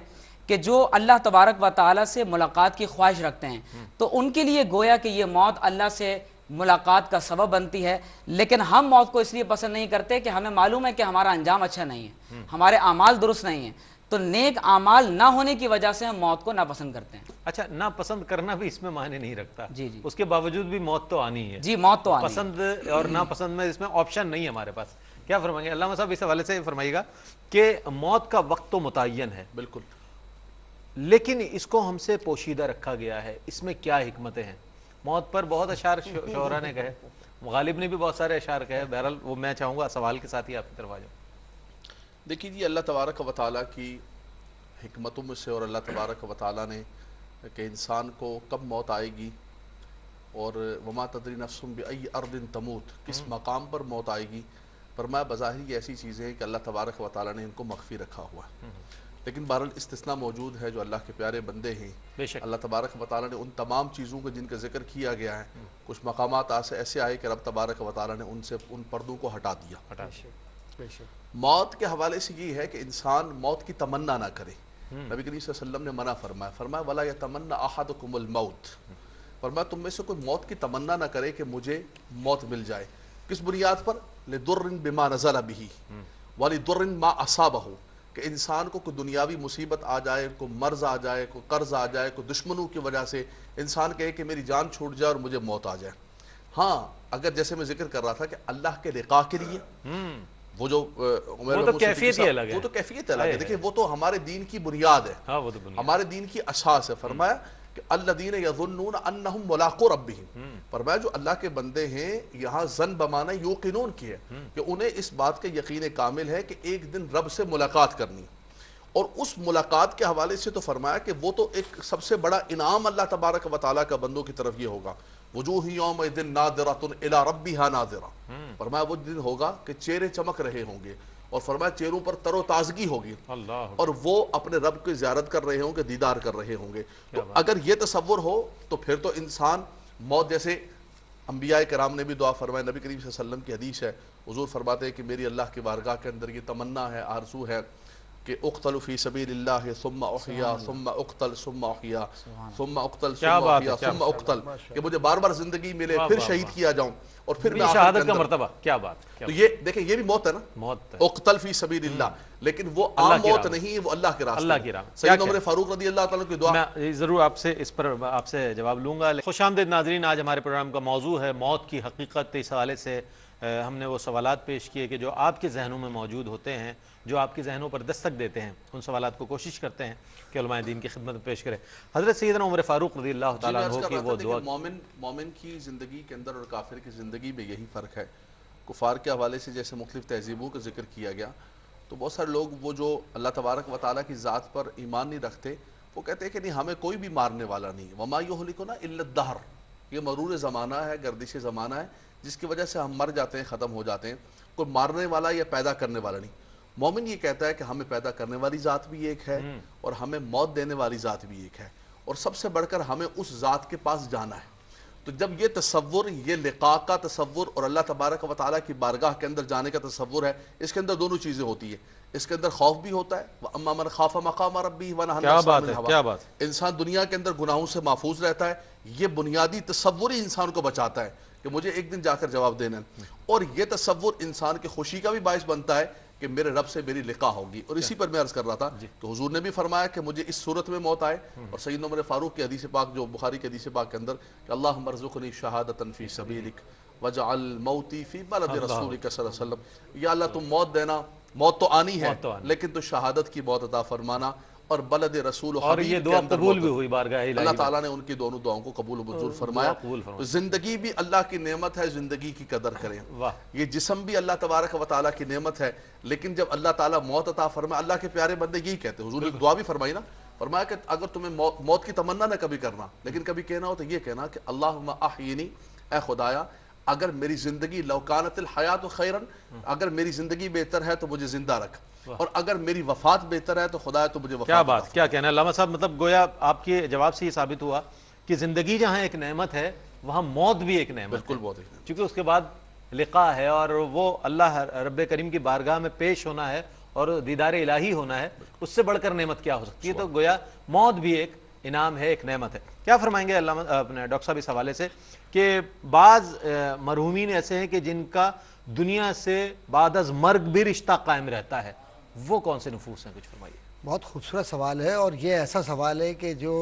کہ جو اللہ تبارک و تعالیٰ سے ملاقات کی خواہش رکھتے ہیں، تو ان کے لیے گویا کہ یہ موت اللہ سے ملاقات کا سبب بنتی ہے۔ لیکن ہم موت کو اس لیے پسند نہیں کرتے کہ ہمیں معلوم ہے کہ ہمارا انجام اچھا نہیں ہے، ہمارے اعمال درست نہیں ہیں، تو نیک اعمال نہ ہونے کی وجہ سے ہم موت کو ناپسند کرتے ہیں۔ اچھا، ناپسند کرنا بھی اس میں معنی نہیں رکھتا، جی جی، اس کے باوجود بھی موت تو آنی ہے۔ جی موت تو آنی ہے، پسند اور ناپسند میں اس میں آپشن نہیں ہے ہمارے پاس۔ کیا فرمائیں گے علامہ صاحب اس حوالے سے؟ فرمائیے گا کہ موت کا وقت تو متعین ہے، بالکل، لیکن اس کو ہم سے پوشیدہ رکھا گیا ہے، اس میں کیا حکمتیں ہیں؟ موت پر بہت اشعار شعراء نے کہے، غالب نے بھی بہت سارے اشعار کہے، بہرحال وہ میں چاہوں گا سوال کے ساتھ ہی آپ کی طرف آ جاؤں۔ دیکھیے جی، اللہ تبارک و تعالیٰ کی حکمتوں میں سے، اور اللہ تبارک و تعالیٰ نے کہ انسان کو کب موت آئے گی اور وما تدری نفس بأی ارض تموت، کس مقام پر موت آئے گی، فرمایا بظاہر یہ ایسی چیزیں ہیں کہ اللہ تبارک و تعالیٰ نے ان کو مخفی رکھا ہوا ہے، لیکن بہرحال استثناء موجود ہے۔ جو اللہ کے پیارے بندے ہیں، بے شک اللہ تبارک و تعالیٰ نے ان تمام چیزوں کو جن کا ذکر کیا گیا ہے، کچھ مقامات ایسے آئے کہ رب تبارک و تعالیٰ نے ان پردوں کو ہٹا دیا۔ بے شک موت کے حوالے سے یہ ہے کہ انسان موت کی تمنا نہ کرے۔ نبی کریم صلی اللہ علیہ وسلم نے منع فرمایا وَلَا يَتَمَنَّ أَحَدُكُمُ الْمَوْتِ، فرمایا تم میں سے کوئی موت کی تمنا نہ کرے کہ مجھے موت مل جائے۔ کس بنیاد پر؟ لِدُرٍ بِمَا نَزَلَ بِهِ وَلِدُرٍ مَا أَصَابَهُ، کہ انسان کو کوئی دنیاوی مصیبت آ جائے، کوئی مرض آ جائے، کوئی قرض آ جائے، کوئی دشمنوں کی وجہ سے انسان کہے کہ میری جان چھوٹ جائے اور مجھے موت آ جائے۔ ہاں، اگر جیسے میں ذکر کر رہا تھا کہ اللہ کے لقاء کے لیے وہ جو وہ تو کیفیت ہی الگ ہے، وہ تو کیفیت الگ ہے۔ دیکھیں وہ تو ہمارے دین کی بنیاد ہے، ہاں وہ تو بنیاد، ہمارے دین کی اساس ہے۔ فرمایا کہ الذین یظنون انہم ملاقو ربہم، فرمایا جو اللہ کے بندے ہیں، یہاں ظن بمعنی یوقنون کی ہے کہ انہیں اس بات کا یقین کامل ہے کہ ایک دن رب سے ملاقات کرنی، اور اس ملاقات کے حوالے سے تو فرمایا کہ وہ تو ایک سب سے بڑا انعام اللہ تبارک و تعالیٰ کا بندوں کی طرف یہ ہوگا، وجوہ یومئذ ناظرۃ الی ربہا ناظرہ، فرمایا وہ دن ہوگا کہ چہرے چمک رہے ہوں گے، اور فرمایا چہروں پر تر و تازگی ہوگی، اللہ، اور وہ اپنے رب کی زیارت کر رہے ہوں گے، دیدار کر رہے ہوں گے۔ تو اگر یہ تصور ہو تو پھر تو انسان موت، جیسے انبیاء کرام نے بھی دعا فرمایا، نبی کریم صلی اللہ علیہ وسلم کی حدیث ہے، حضور فرماتے ہیں کہ میری اللہ کی بارگاہ کے اندر یہ تمنا ہے، آرزو ہے کہ اقتل فی سبیل اللہ ثم احیا ثم اقتل ثم احیا ثم اقتل ثم احیا ثم اقتل، کہ مجھے بار بار زندگی ملے، پھر شہید کیا جاؤں، اور پھر میں شہادت کا مرتبہ، کیا بات، تو یہ دیکھیں یہ بھی موت ہے نا، موت ہے، اقتل فی سبیل اللہ، لیکن وہ عام موت نہیں، وہ اللہ کے راستے، اللہ کی راہ۔ سیدنا عمر فاروق رضی اللہ تعالیٰ کی دعا۔ میں ضرور آپ سے اس پر آپ سے جواب لوں گا۔ خوش آمدید ناظرین، آج ہمارے پروگرام کا موضوع ہے موت کی حقیقت۔ اس حوالے سے ہم نے وہ سوالات پیش کیے کہ جو آپ کے ذہنوں میں موجود ہوتے ہیں، جو آپ کے ذہنوں پر دستک دیتے ہیں، ان سوالات کو کوشش کرتے ہیں کہ علماء دین کی خدمت میں پیش کریں۔ حضرت سیدنا عمر فاروق رضی اللہ تعالیٰ عنہ کی وہ دعا، مومن کی زندگی کے اندر اور کافر کی زندگی میں یہی فرق ہے۔ کفار کے حوالے سے جیسے مختلف تہذیبوں کا ذکر کیا گیا، تو بہت سارے لوگ وہ جو اللہ تبارک و تعالیٰ کی ذات پر ایمان نہیں رکھتے، وہ کہتے ہیں کہ نہیں ہمیں کوئی بھی مارنے والا نہیں، وما یہلکنا الا الدہر، یہ مرور زمانہ ہے، گردش زمانہ ہے، جس کی وجہ سے ہم مر جاتے ہیں، ختم ہو جاتے ہیں، کوئی مارنے والا یا پیدا کرنے والا نہیں۔ مومن یہ کہتا ہے کہ ہمیں پیدا کرنے والی ذات بھی ایک ہے اور ہمیں موت دینے والی ذات بھی ایک ہے، اور سب سے بڑھ کر ہمیں اس ذات کے پاس جانا ہے۔ تو جب یہ تصور، یہ لقاء کا تصور اور اللہ تبارک و تعالیٰ کی بارگاہ کے اندر جانے کا تصور ہے، اس کے اندر دونوں چیزیں ہوتی ہیں، اس کے اندر خوف بھی ہوتا ہے، وَأَمَّا مَنْ خَافَ مَقَامَ رَبِّهِ وَنَهَى النَّفْسَ عَنِ الْهَوَىٰ، کیا بات، انسان دنیا کے اندر گناہوں سے محفوظ رہتا ہے، یہ بنیادی تصور ہی انسان کو بچاتا ہے کہ مجھے ایک دن جا کر جواب دینا ہے، اور یہ تصور انسان کی خوشی کا بھی باعث بنتا ہے کہ میرے رب سے میری لقاء ہوگی۔ اور اسی پر میں عرض کر رہا تھا کہ حضور نے بھی فرمایا کہ مجھے اس صورت میں موت آئے، اور سیدنا عمر فاروق کی حدیث پاک جو بخاری کی حدیث پاک کے اندر کہ اللہم ارزقنی شہادتا فی سبیلک وجعل موتی فی بلد رسولک صلی اللہ علیہ وسلم، یا اللہ تم موت دینا، موت تو آنی ہے لیکن تو شہادت کی موت عطا فرمانا، اور بلد رسول و اور یہ حبیب کے دعا اندر قبول موت۔ بھی ہوئی بارگاہ الہی اللہ میں۔ تعالیٰ نے ان کی دونوں دعاؤں کو قبول و منظور فرمایا۔ زندگی بھی اللہ کی نعمت ہے، زندگی کی قدر کریں۔ یہ جسم بھی اللہ تبارک و تعالیٰ کی نعمت ہے، لیکن جب اللہ تعالیٰ موت عطا فرمائے، اللہ کے پیارے بندے یہی کہتے ہیں، حضور نے دعا بھی فرمائی نا، فرمایا کہ اگر تمہیں موت کی تمنا نہ کبھی کرنا، لیکن کبھی کہنا ہو تو یہ کہنا کہ اللہم احیینی، اے خدایا اگر میری زندگی لو کانت الحیات خیرن، اگر میری زندگی بہتر ہے تو مجھے زندہ رکھ، اور اگر میری وفات بہتر ہے تو خدا تو مجھے وفات۔ کیا بات، کیا کہنا ہے علامہ صاحب، مطلب گویا آپ کے جواب سے یہ ثابت ہوا کہ زندگی جہاں ایک نعمت ہے وہاں موت بھی ایک نعمت ہے، بالکل بہت ہے، چونکہ اس کے بعد لقاء ہے اور وہ اللہ رب کریم کی بارگاہ میں پیش ہونا ہے اور دیدار الہی ہونا ہے، اس سے بڑھ کر نعمت کیا ہو سکتی ہے؟ تو گویا موت بھی ایک انعام ہے، ایک نعمت ہے۔ کیا فرمائیں گے علامہ اپنے ڈاکٹر صاحب اس حوالے سے کہ بعض مرحومین ایسے ہیں کہ جن کا دنیا سے بعد از مرگ بھی رشتہ قائم رہتا ہے، وہ کون سے نفوس ہیں؟ کچھ فرمائیے۔ بہت خوبصورت سوال ہے، اور یہ ایسا سوال ہے کہ جو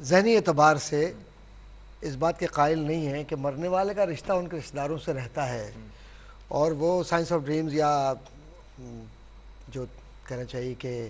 ذہنی اعتبار سے اس بات کے قائل نہیں ہیں کہ مرنے والے کا رشتہ ان کے رشتہ داروں سے رہتا ہے، اور وہ سائنس آف ڈریمز یا جو کہنا چاہیے کہ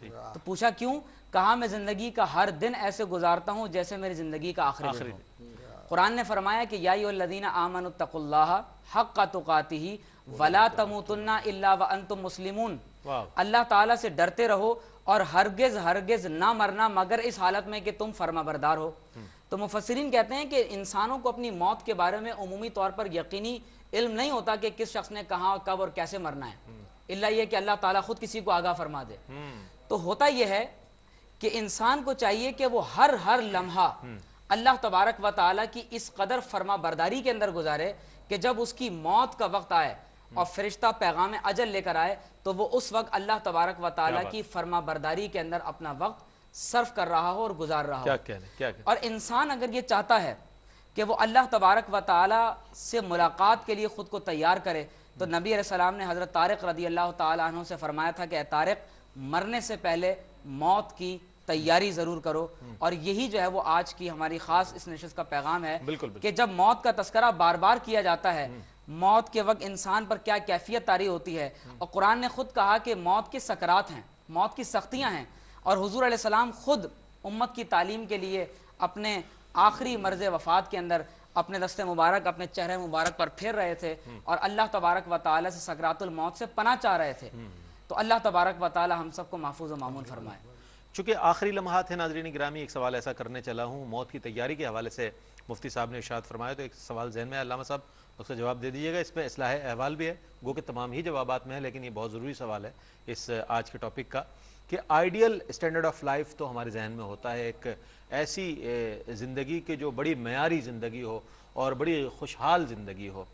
تو پوچھا کیوں؟ کہا میں زندگی کا ہر دن ایسے گزارتا ہوں جیسے میری زندگی کا آخری دن ہو۔ قرآن نے فرمایا کہ یا ایھا الذین آمنوا اتقوا اللہ حق تقاتہ ولا تموتن الا وانتم مسلمون۔ اللہ تعالیٰ سے ڈرتے رہو اور ہرگز ہرگز نہ مرنا مگر اس حالت میں کہ تم فرما بردار ہو۔ تو مفسرین کہتے ہیں کہ انسانوں کو اپنی موت کے بارے میں عمومی طور پر یقینی علم نہیں ہوتا کہ کس شخص نے کہاں کب اور کیسے مرنا ہے، الا یہ کہ اللہ تعالیٰ خود کسی کو آگاہ فرما دے۔ تو ہوتا یہ ہے کہ انسان کو چاہیے کہ وہ ہر لمحہ اللہ تبارک و تعالیٰ کی اس قدر فرما برداری کے اندر گزارے کہ جب اس کی موت کا وقت آئے اور فرشتہ پیغام اجل لے کر آئے تو وہ اس وقت اللہ تبارک و تعالیٰ کی فرما برداری کے اندر اپنا وقت صرف کر رہا ہو اور گزار رہا ہو۔ اور انسان اگر یہ چاہتا ہے کہ وہ اللہ تبارک و تعالیٰ سے ملاقات کے لیے خود کو تیار کرے تو نبی علیہ السلام نے حضرت طارق رضی اللہ تعالیٰ عنہ سے فرمایا تھا کہ اے طارق مرنے سے پہلے موت کی تیاری ضرور کرو۔ اور یہی جو ہے وہ آج کی ہماری خاص اس نشست کا پیغام ہے کہ جب موت کا تذکرہ بار بار کیا جاتا ہے، موت کے وقت انسان پر کیا کیفیت طاری ہوتی ہے، اور قرآن نے خود کہا کہ موت کی سکرات ہیں، موت کی سختیاں ہیں، اور حضور علیہ السلام خود امت کی تعلیم کے لیے اپنے آخری مرض وفات کے اندر اپنے دست مبارک اپنے چہرے مبارک پر پھیر رہے تھے اور اللہ تبارک و تعالیٰ سے سکرات الموت سے پناہ چاہ رہے تھے۔ تو اللہ تبارک و تعالیٰ ہم سب کو محفوظ و مامون فرمائے۔ چونکہ آخری لمحات ہیں ناظرین گرامی، ایک سوال ایسا کرنے چلا ہوں موت کی تیاری کے حوالے سے مفتی صاحب نے ارشاد فرمایا، تو ایک سوال ذہن میں ہے، علامہ صاحب اس کا جواب دے دیجیے گا۔ اس میں اصلاح احوال بھی ہے، گو کہ تمام ہی جوابات میں ہے، لیکن یہ بہت ضروری سوال ہے اس آج کے ٹاپک کا کہ آئیڈیل اسٹینڈرڈ آف لائف تو ہمارے ذہن میں ہوتا ہے ایک ایسی زندگی کہ جو بڑی معیاری زندگی ہو اور بڑی خوشحال زندگی ہو۔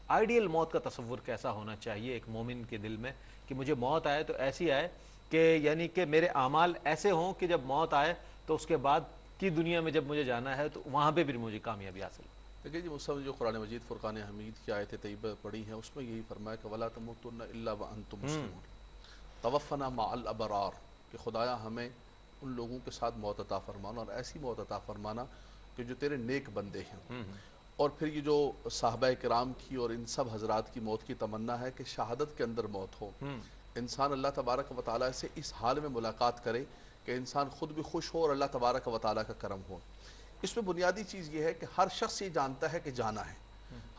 آئیڈیل موت کا تصور کیسا ہونا چاہیے ایک مومن کے دل میں کہ مجھے موت آئے تو ایسی آئے کہ یعنی کہ میرے اعمال ایسے ہوں کہ جب موت آئے تو اس کے بعد کی دنیا میں جب مجھے جانا ہے تو وہاں پہ بھی مجھے کامیابی حاصل ہو۔ دیکھیے جی مصطفیٰ جو قرآن مجید فرقان حمید کی آیت طیبہ پڑھی ہیں اس میں یہی فرمایا کہ وَلَا تَمُوتُنَّ إِلَّا وَأَنْتُمْ مُسْلِمُونَ توفنا مع الابرار، کہ خدایا ہمیں ان لوگوں کے ساتھ موت عطا فرمانا اور ایسی موت عطا فرمانا کہ جو تیرے نیک بندے ہیں۔ اور پھر یہ جو صحابہ کرام کی اور ان سب حضرات کی موت کی تمنا ہے کہ شہادت کے اندر موت ہو، انسان اللہ تبارک و تعالیٰ سے اس حال میں ملاقات کرے کہ انسان خود بھی خوش ہو اور اللہ تبارک و تعالیٰ کا کرم ہو۔ اس میں بنیادی چیز یہ ہے کہ ہر شخص یہ جانتا ہے کہ جانا ہے،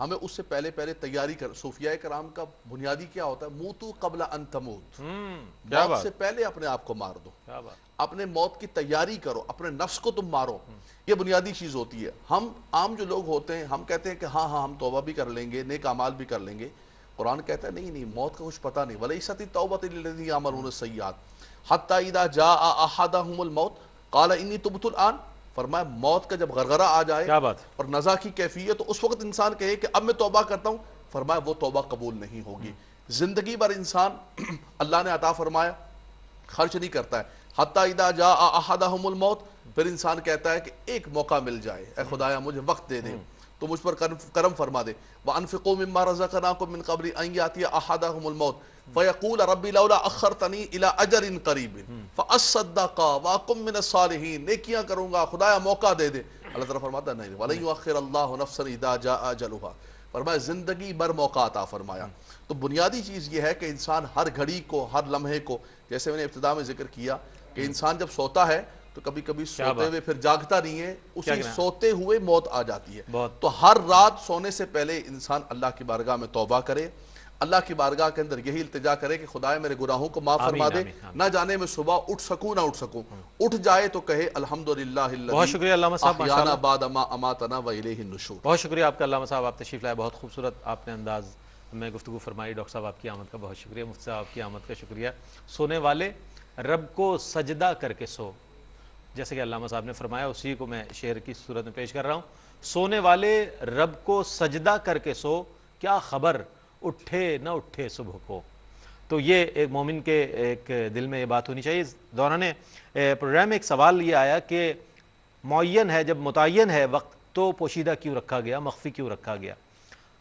ہمیں اس سے پہلے تیاری کر۔ صوفیاء کرام کا بنیادی کیا ہوتا ہے؟ موتو قبل ان تموت، موت سے پہلے اپنے آپ کو مار دو، اپنے موت کی تیاری کرو، اپنے نفس کو تم مارو، یہ بنیادی چیز ہوتی ہے۔ ہم عام جو لوگ ہوتے ہیں ہم کہتے ہیں کہ ہاں ہم توبہ بھی کر لیں گے، نیک اعمال بھی کر لیں گے۔ قرآن کہتا ہے نہیں موت کا کچھ پتہ نہیں، وَلَيْسَتِ التَّوْبَةُ لِلَّذِينَ يَعْمَلُونَ السَّيِّئَاتِ حَتَّى إِذَا جَاءَ أَحَدَهُمُ الْمَوْتُ قَالَ إِنِّي تُبْتُ الْآنَ۔ فرمایا موت کا جب غرغرہ آ جائے اور نزا کی کیفیت تو اس وقت انسان کہے کہ اب میں توبہ کرتا ہوں، فرمایا وہ توبہ قبول نہیں ہوگی۔ زندگی بھر انسان اللہ نے عطا فرمایا خرچ نہیں کرتا ہے، حَتَّى إِذَا جَاءَ أَحَدَهُمُ الْمَوْتُ، پھر انسان کہتا ہے کہ ایک موقع مل جائے، اے خدایا مجھے وقت دے دے تو مجھ پر کرم فرما دے۔ وَأَنفِقُوا مِمَّا رَزَقْنَاكُم مِّن قَبْلِ أَن يَأْتِيَ أَحَدَهُمُ الْمَوْتُ فَيَقُولَ رَبِّ لَوْلَا أَخَّرْتَنِي إِلَىٰ أَجَلٍ قَرِيبٍ فَأَصَّدَّقَ وَأَكُن مِّنَ الصَّالِحِينَ، نیکیاں کروں گا، خدایا موقع دے دے۔ اللہ تعالیٰ فرماتا ہے نہیں، وَلَن يُؤَخِّرَ اللَّهُ نَفْسًا إِذَا جَاءَ أَجَلُهَا، فرمایا زندگی بھر موقع عطا فرمایا۔ تو بنیادی چیز یہ ہے کہ انسان ہر گھڑی کو، ہر لمحے کو، جیسے میں نے ابتدا میں ذکر کیا کہ انسان جب سوتا ہے تو کبھی کبھی سوتے ہوئے پھر جاگتا نہیں ہے، اسی سوتے ہوئے موت آ جاتی ہے۔ تو ہر رات سونے سے پہلے انسان اللہ کی بارگاہ میں توبہ کرے، اللہ کی بارگاہ کے اندر یہی التجا کرے کہ خدایا میرے گناہوں کو معاف فرما دے، نہ جانے میں صبح اٹھ سکوں نہ اٹھ سکوں، اٹھ جائے تو کہے الحمدللہ بہت شکریہ علامہ صاحب، احیانا بعد ما اماتنا والیہ النشور۔ بہت شکریہ آپ کا علامہ صاحب، آپ تشریف لائے، بہت خوبصورت آپ نے انداز میں گفتگو فرمائی۔ ڈاکٹر صاحب آپ کی آمد کا بہت شکریہ، مفتی صاحب آپ کی آمد کا شکریہ۔ سونے والے رب کو سجدہ کر کے سو، جیسے کہ علامہ صاحب نے فرمایا اسی کو میں شعر کی صورت میں پیش کر رہا ہوں۔ سونے والے رب کو سجدہ کر کے سو، کیا خبر اٹھے نہ اٹھے صبح کو۔ تو یہ ایک مومن کے ایک دل میں یہ بات ہونی چاہیے۔ دوران پروگرام میں ایک سوال یہ آیا کہ معین ہے، جب متعین ہے وقت تو پوشیدہ کیوں رکھا گیا، مخفی کیوں رکھا گیا؟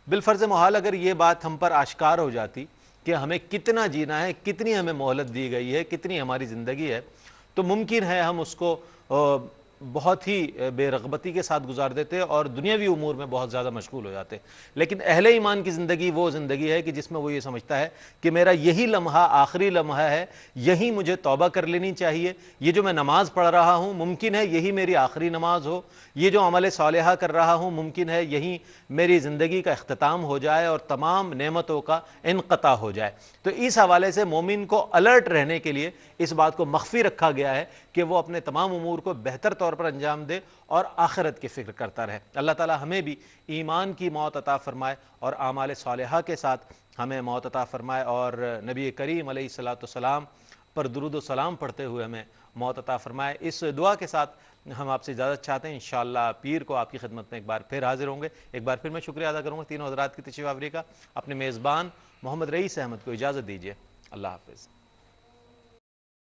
بالفرض محال اگر یہ بات ہم پر آشکار ہو جاتی کہ ہمیں کتنا جینا ہے، کتنی ہمیں مہلت دی گئی ہے، کتنی ہماری زندگی ہے، تو ممکن ہے ہم اس کو بہت ہی بے رغبتی کے ساتھ گزار دیتے اور دنیاوی امور میں بہت زیادہ مشغول ہو جاتے. لیکن اہل ایمان کی زندگی وہ زندگی ہے کہ جس میں وہ یہ سمجھتا ہے کہ میرا یہی لمحہ آخری لمحہ ہے, یہی مجھے توبہ کر لینی چاہیے, یہ جو میں نماز پڑھ رہا ہوں ممکن ہے یہی میری آخری نماز ہو, یہ جو عمل صالحہ کر رہا ہوں ممکن ہے یہی میری زندگی کا اختتام ہو جائے اور تمام نعمتوں کا انقطاع ہو جائے. تو اس حوالے سے مومن کو الرٹ رہنے کے لیے اس بات کو مخفی رکھا گیا ہے کہ وہ اپنے تمام امور کو بہتر طور پر انجام دے اور آخرت کی فکر کرتا رہے. اللہ تعالی ہمیں بھی ایمان کی موت عطا فرمائے اور اعمال صالحہ کے ساتھ ہمیں موت عطا فرمائے, اور نبی کریم علیہ الصلوۃ والسلام پر درود و سلام پڑھتے ہوئے ہمیں موت عطا فرمائے. اس دعا کے ساتھ ہم آپ سے اجازت چاہتے ہیں. انشاءاللہ پیر کو آپ کی خدمت میں ایک بار پھر حاضر ہوں گے. ایک بار پھر میں شکریہ ادا کروں گا تینوں حضرات کی تشریف آوری کا. اپنے میزبان محمد رئیس احمد کو اجازت دیجیے. اللہ حافظ.